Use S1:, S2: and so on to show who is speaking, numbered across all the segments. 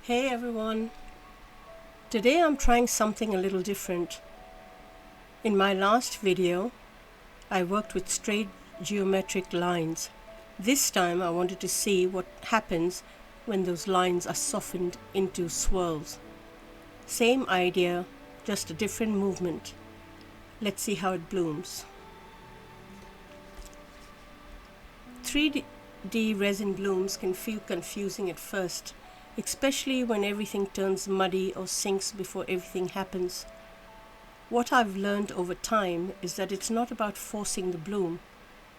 S1: Hey everyone! Today I'm trying something a little different. In my last video, I worked with straight geometric lines. This time I wanted to see what happens when those lines are softened into swirls. Same idea, just a different movement. Let's see how it blooms. 3D resin blooms can feel confusing at first, especially when everything turns muddy or sinks before everything happens. What I've learned over time is that it's not about forcing the bloom,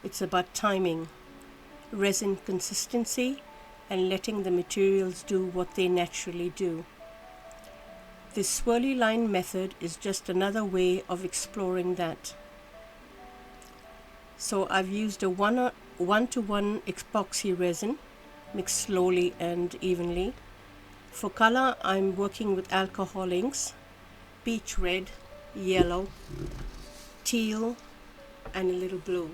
S1: it's about timing, resin consistency, and letting the materials do what they naturally do. This swirly line method is just another way of exploring that. So I've used a 1:1 epoxy resin, mixed slowly and evenly. For color, I'm working with alcohol inks, peach red, yellow, teal, and a little blue.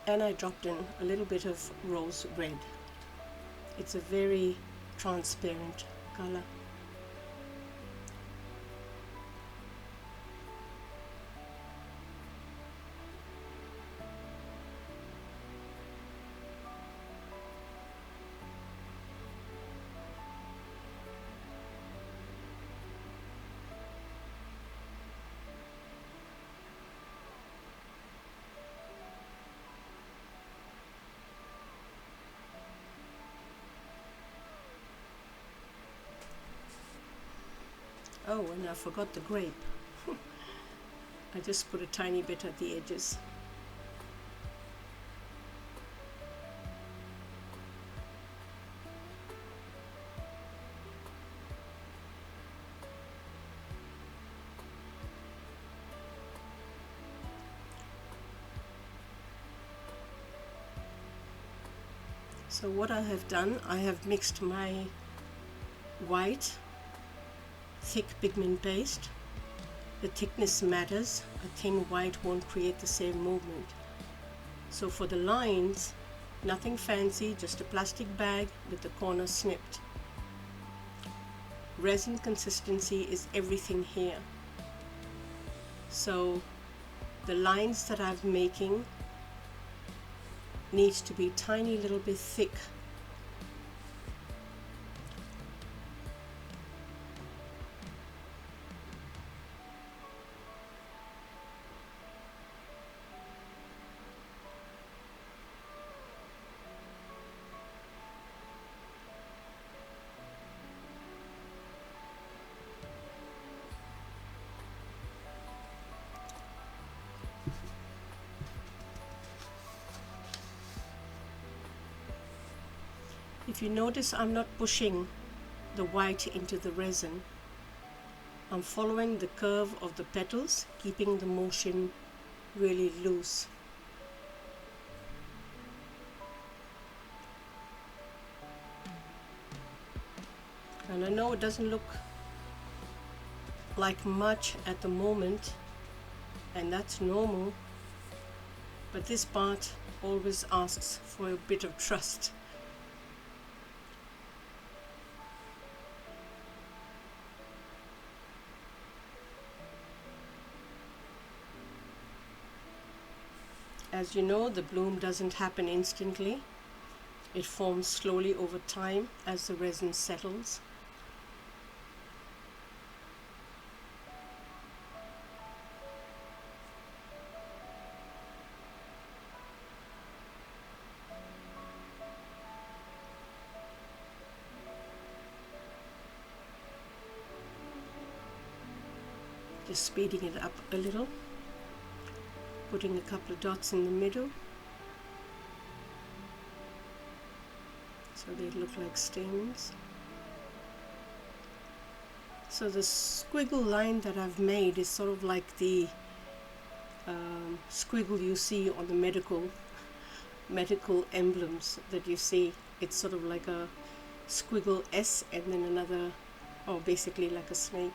S1: And I dropped in a little bit of rose red. It's a very transparent color. Oh, and I forgot the grape. I just put a tiny bit at the edges. So what I have done, I have mixed my white thick pigment paste. The thickness matters. A thin white won't create the same movement. So for the lines, nothing fancy, just a plastic bag with the corner snipped. Resin consistency is everything here. So the lines that I'm making needs to be tiny little bit thick. If you notice, I'm not pushing the white into the resin. I'm following the curve of the petals, keeping the motion really loose. And I know it doesn't look like much at the moment, and that's normal, but this part always asks for a bit of trust. As you know, the bloom doesn't happen instantly. It forms slowly over time as the resin settles. Just speeding it up a little. Putting a couple of dots in the middle so they look like stems. So the squiggle line that I've made is sort of like the squiggle you see on the medical emblems that you see. It's sort of like a squiggle S and then another, or basically like a snake.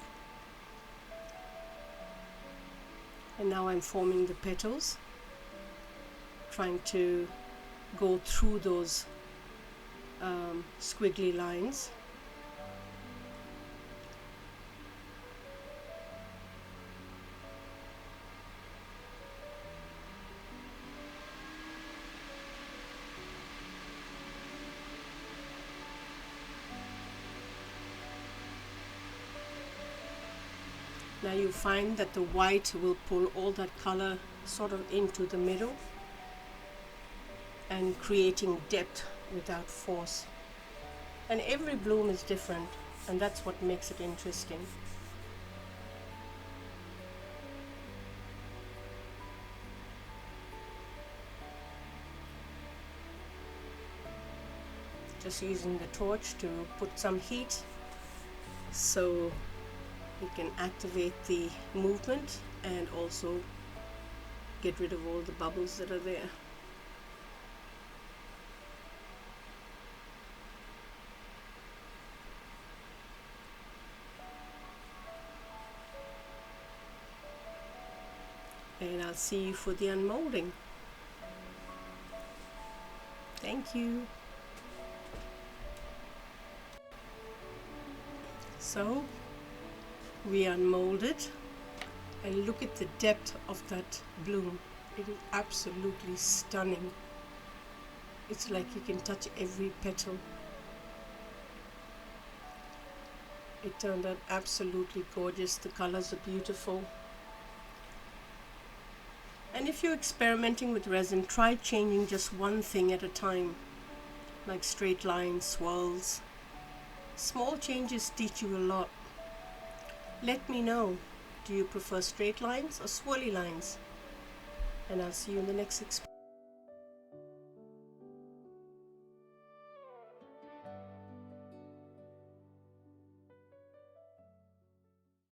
S1: And now I'm forming the petals, trying to go through those squiggly lines. Now you find that the white will pull all that color sort of into the middle and creating depth without force. And every bloom is different, and that's what makes it interesting. Just using the torch to put some heat so we can activate the movement and also get rid of all the bubbles that are there. And I'll see you for the unmolding. Thank you. So we unmolded, and look at the depth of that bloom. It is absolutely stunning. It's like you can touch every petal. It turned out absolutely gorgeous. The colors are beautiful. And if you're experimenting with resin, try changing just one thing at a time, like straight lines, swirls. Small changes teach you a lot. Let me know, do you prefer straight lines or swirly lines? And I'll see you in the next experiment.